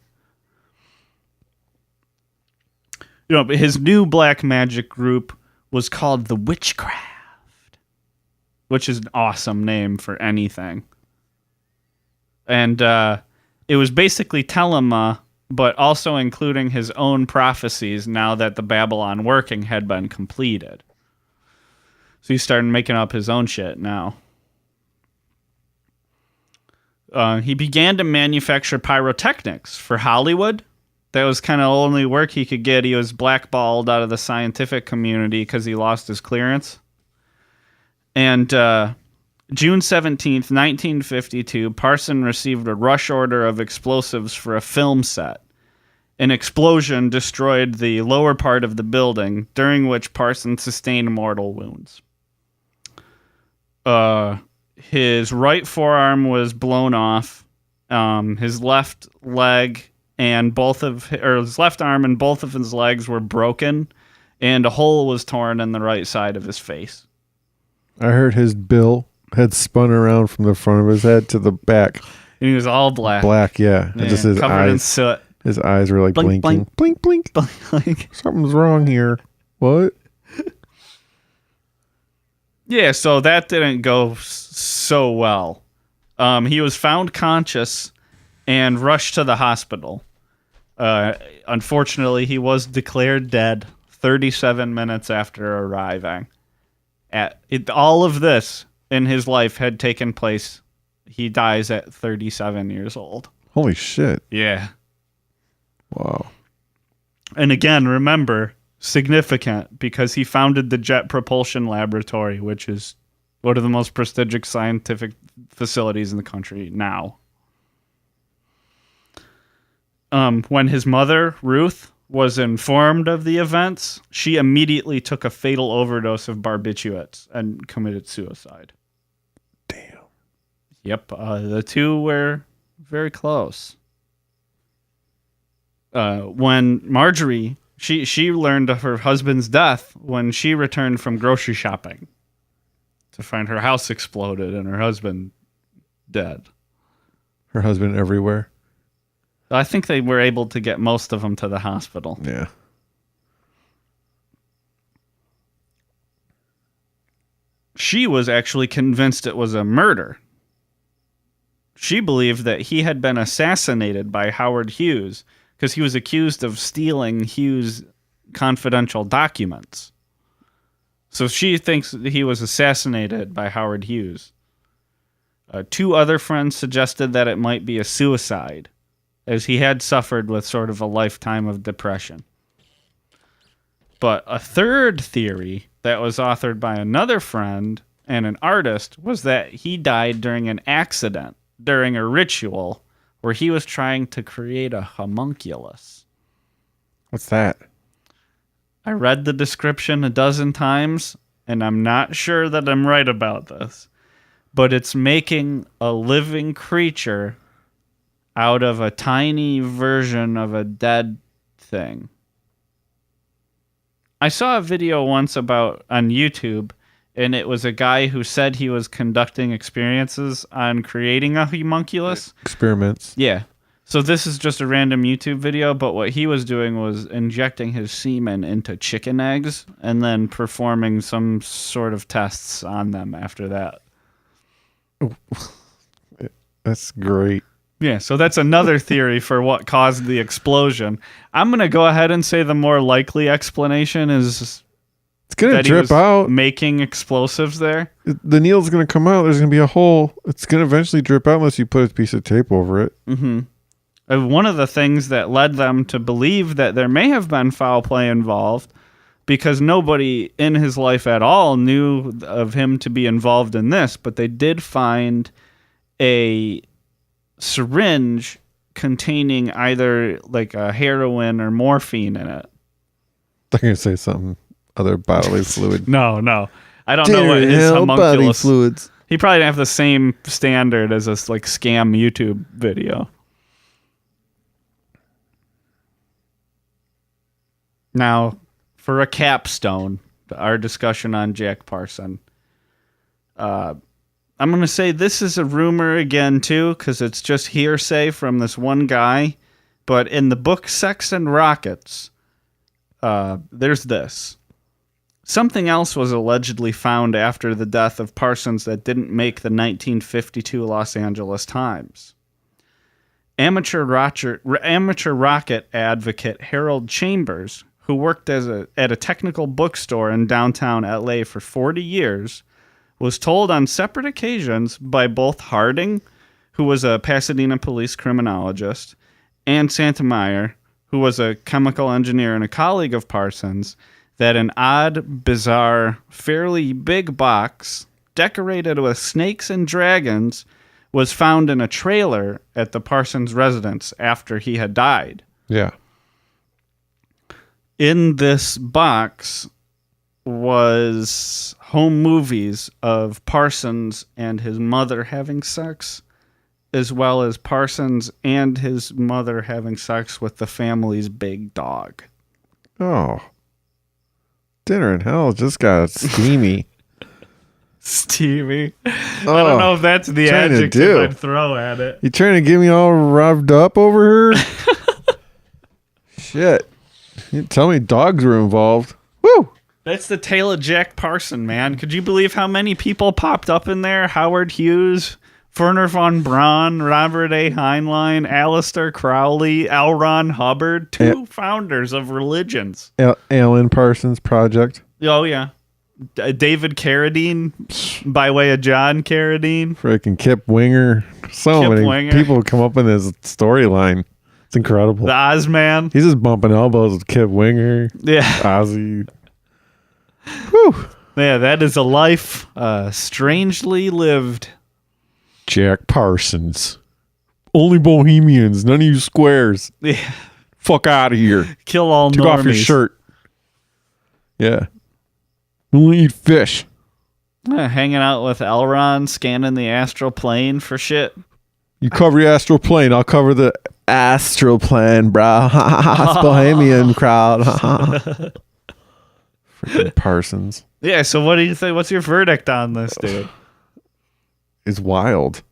You know, but his new black magic group was called the Witchcraft, which is an awesome name for anything. And it was basically Telema but also including his own prophecies now that the Babylon working had been completed. So he started making up his own shit now. He began to manufacture pyrotechnics for Hollywood. That was kind of the only work he could get. He was blackballed out of the scientific community because he lost his clearance. And June 17th, 1952, Parsons received a rush order of explosives for a film set. An explosion destroyed the lower part of the building, during which Parsons sustained mortal wounds. His right forearm was blown off. His left leg and his left arm and both of his legs were broken, and a hole was torn in the right side of his face. I heard his bill had spun around from the front of his head to the back. And he was all black. Black, yeah. And just his covered in eyes. soot. His eyes were like Blink, blinking. Blink, blink. Like, Something's wrong here. What? yeah, so that didn't go so well. He was found conscious and rushed to the hospital. Unfortunately, he was declared dead 37 minutes after arriving. All of this in his life had taken place. He dies at 37 years old. Holy shit. Yeah. Wow. And again, remember, significant because he founded the Jet Propulsion Laboratory, which is one of the most prestigious scientific facilities in the country now. When his mother, Ruth, was informed of the events, she immediately took a fatal overdose of barbiturates and committed suicide. Damn. Yep, the two were very close. When Marjorie, she learned of her husband's death when she returned from grocery shopping to find her house exploded and her husband dead. Her husband everywhere. I think they were able to get most of them to the hospital. Yeah. She was actually convinced it was a murder. She believed that he had been assassinated by Howard Hughes because he was accused of stealing Hughes' confidential documents. So she thinks that he was assassinated by Howard Hughes. Two other friends suggested that it might be a suicide, as he had suffered with sort of a lifetime of depression. But a third theory that was authored by another friend and an artist was that he died during an accident, during a ritual where he was trying to create a homunculus. What's that? I read the description a dozen times, and I'm not sure that I'm right about this, but it's making a living creature out of a tiny version of a dead thing. I saw a video once on YouTube, and it was a guy who said he was conducting experiences on creating a homunculus. Experiments. Yeah. So this is just a random YouTube video, but what he was doing was injecting his semen into chicken eggs and then performing some sort of tests on them after that. That's great. Yeah, so that's another theory for what caused the explosion. I'm going to go ahead and say the more likely explanation is It's going to that drip out. making explosives there. The needle's going to come out. There's going to be a hole. It's going to eventually drip out unless you put a piece of tape over it. Mm-hmm. One of the things that led them to believe that there may have been foul play involved, because nobody in his life at all knew of him to be involved in this, but they did find a syringe containing either like a heroin or morphine in it. I'm going to say something other bodily fluid. No. I don't know what his homunculus... fluids. He probably didn't have the same standard as this like scam YouTube video. Now, for a capstone, our discussion on Jack Parsons. I'm going to say this is a rumor again, too, because it's just hearsay from this one guy. But in the book Sex and Rockets, there's this. Something else was allegedly found after the death of Parsons that didn't make the 1952 Los Angeles Times. amateur rocket advocate Harold Chambers, who worked at a technical bookstore in downtown LA for 40 years, was told on separate occasions by both Harding, who was a Pasadena police criminologist, and Santameyer, who was a chemical engineer and a colleague of Parsons, that an odd, bizarre, fairly big box decorated with snakes and dragons was found in a trailer at the Parsons residence after he had died. Yeah. In this box was home movies of Parsons and his mother having sex, as well as Parsons and his mother having sex with the family's big dog. Oh. Dinner in hell just got steamy. Steamy. I don't know if that's the adjective I'd throw at it. You trying to get me all revved up over here? Shit. You tell me dogs were involved. Woo! That's the tale of Jack Parson, man. Could you believe how many people popped up in there? Howard Hughes, Werner von Braun, Robert A. Heinlein, Aleister Crowley, L. Ron Hubbard, two founders of religions. Alan Parsons Project. Oh, yeah. David Carradine, by way of John Carradine. Freaking Kip Winger. Many people come up in this storyline. It's incredible. The Ozman. He's just bumping elbows with Kip Winger. Yeah. Ozzy. Whew. Yeah, that is a life strangely lived. Jack Parsons. Only bohemians. None of you squares. Yeah. Fuck out of here. Kill all Take normies. off your shirt. Yeah. Only eat fish. Hanging out with Elron, scanning the astral plane for shit. You cover your astral plane. I'll cover the astral plane, bro. It's Bohemian crowd. Freaking Parsons. Yeah, so what do you think? What's your verdict on this, dude? It's wild.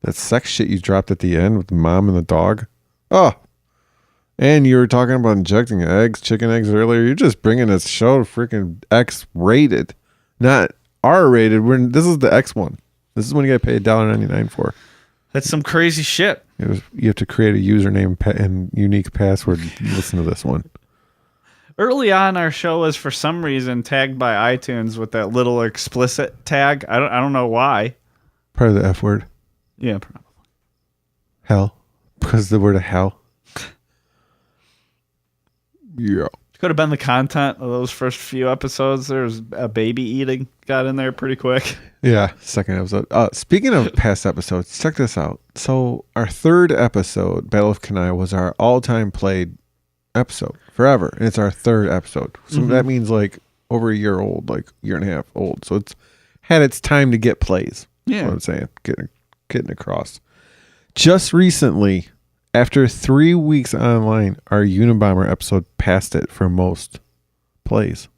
That sex shit you dropped at the end with the mom and the dog. Oh. And you were talking about injecting chicken eggs earlier. You're just bringing this show freaking X-rated, not R-rated. This is the X one. This is when you got to pay $1.99 for. That's some crazy shit. You have to create a username and unique password to listen to this one. Early on, our show was for some reason tagged by iTunes with that little explicit tag. I don't know why. Probably the F word. Yeah, probably. Hell. Because the word of hell. Yeah. Could have been the content of those first few episodes. There was a baby eating. Got in there pretty quick. Yeah, second episode. Speaking of past episodes, check this out. So our third episode, Battle of Kenai, was our all-time played episode forever. And it's our third episode. So that means like over a year old, like year and a half old. So it's had its time to get plays. Yeah. That's what I'm saying. Getting across. Just recently, after 3 weeks online, our Unabomber episode passed it for most plays.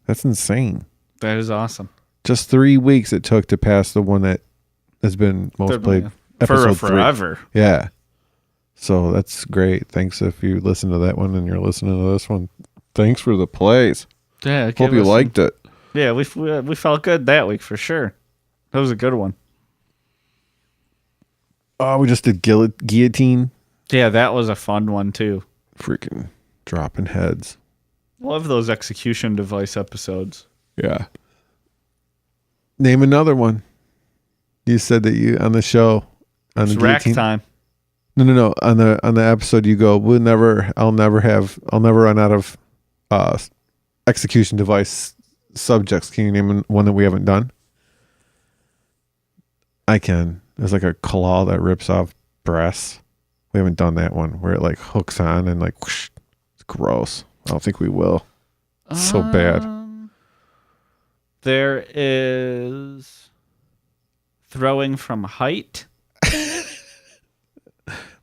That's insane. That is awesome. Just 3 weeks it took to pass the one that has been most played. Episode for forever. 3. Yeah. So that's great. Thanks if you listen to that one and you're listening to this one. Thanks for the plays. Yeah. Hope you liked it. Yeah, we felt good that week for sure. That was a good one. Oh, we just did guillotine. Yeah, that was a fun one too. Freaking dropping heads. Love those execution device episodes. Yeah. Name another one. You said that you on the show on It's the rack guillotine. time. No. On the episode you go, I'll never run out of execution device subjects. Can you name one that we haven't done? I can. There's like a claw that rips off breasts. We haven't done that one where it like hooks on and like whoosh. It's gross. I don't think we will. It's so bad. There is throwing from height.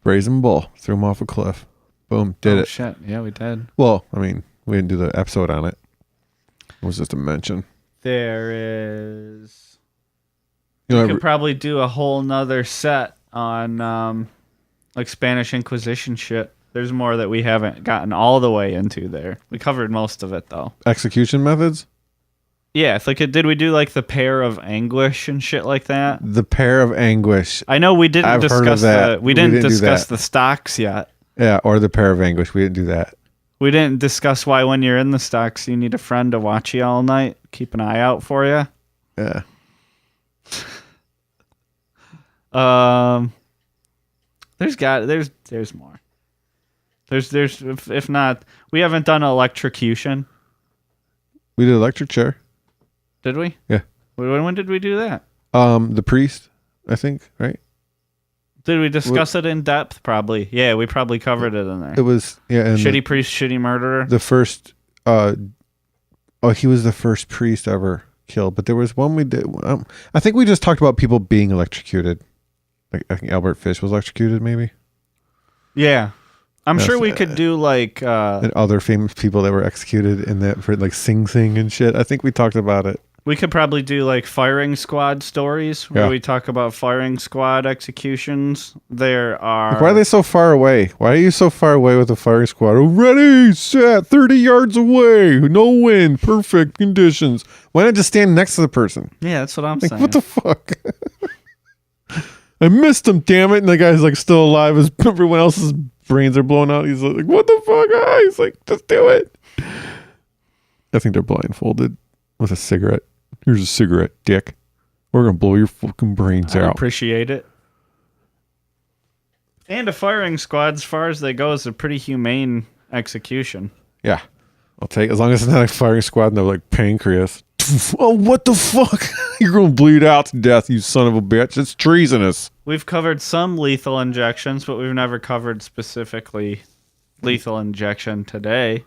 Brazen Bull. Threw him off a cliff. Boom. Did it. Shit. Yeah, we did. Well, I mean, we didn't do the episode on it. It was just a mention. There is... You We know, could probably do a whole nother set on like Spanish Inquisition shit. There's more that we haven't gotten all the way into there. We covered most of it though. execution methods? Yeah, it's like did we do like the Pair of Anguish and shit like that? The Pair of Anguish. I know we didn't I've heard of discuss that. we didn't do discuss that. the stocks yet. Yeah, or the Pair of Anguish. We didn't do that. We didn't discuss why when you're in the stocks you need a friend to watch you all night, keep an eye out for you. Yeah. There's more. There's if not, we haven't done electrocution. We did electric chair. Did we? Yeah. When did we do that? The priest, I think, right? Did we discuss it in depth? Probably. Yeah, we probably covered it in there. It was and Shitty priest, shitty murderer. the first he was the first priest ever killed, but there was one we did I think we just talked about people being electrocuted. Like I think Albert Fish was electrocuted maybe. Yeah. I'm That's, sure we could do like and other famous people that were executed in that for like Sing Sing and shit. I think we talked about it. we could probably do like firing squad stories where Yeah. we talk about firing squad executions. There are Like, why are they so far away? Why are you so far away with the firing squad? Oh, ready, set, 30 yards away, no wind, perfect conditions. Why not just stand next to the person? Yeah, that's what I'm Like, saying. what the fuck? I missed him, damn it. And the guy's like still alive as everyone else's brains are blown out. He's like, what the fuck? Ah, he's like, just do it. I think they're blindfolded with a cigarette. Here's a cigarette, dick. We're going to blow your fucking brains I out. appreciate it. And a firing squad, as far as they go, is a pretty humane execution. Yeah. I'll take as long as it's not like firing squad and they're like pancreas. Oh, what the fuck? You're going to bleed out to death, you son of a bitch. It's treasonous. We've covered some lethal injections, but we've never covered specifically lethal injection today.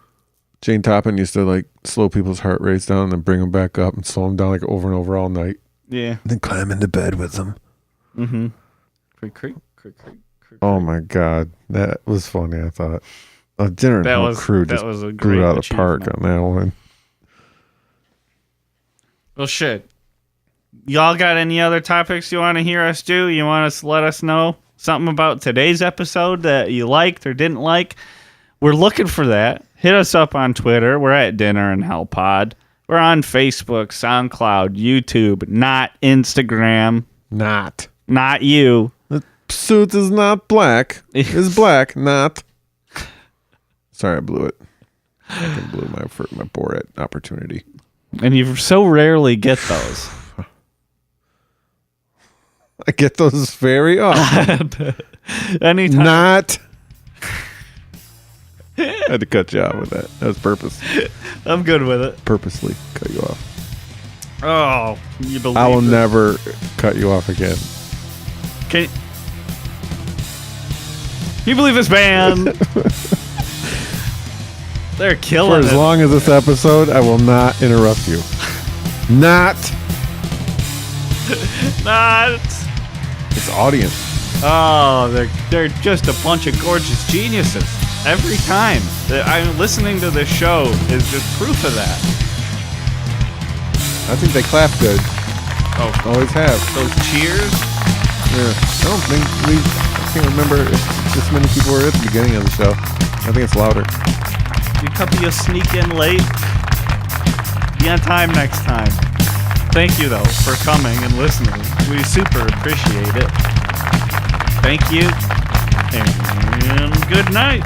Jane Toppin used to like slow people's heart rates down and then bring them back up and slow them down like over and over all night. Yeah. And then climb into bed with them. Mm-hmm. Creak, creak, creak, creak, creak. Oh my God. That was funny, I thought. Dinner and Home Crew just was a grew great out of the park achievement. on that one. Well, shit. Y'all got any other topics you want to hear us do? You want us to let us know something about today's episode that you liked or didn't like? We're looking for that. Hit us up on Twitter. We're at Dinner and Hell Pod. We're on Facebook, SoundCloud, YouTube, not Instagram. Not. Not you. The suit is not black. It's black, not. Sorry, I blew it. I blew my Borat opportunity. And you so rarely get those. I get those very often. Anytime. Not. I had to cut you off with that. That was purpose. I'm good with it. Purposely cut you off. Oh, you believe I will this? never cut you off again. Can you believe this band? They're For killing as it. long as this episode, I will not interrupt you. Not. Not. It's audience. Oh, they're just a bunch of gorgeous geniuses. Every time. I'm listening to this show is just proof of that. I think they clap good. Oh, Always have. those cheers. Yeah. I don't think I can't remember if this many people were at the beginning of the show. I think it's louder. You couple you sneak in late. Be on time next time. Thank you though for coming and listening. We super appreciate it. Thank you and good night.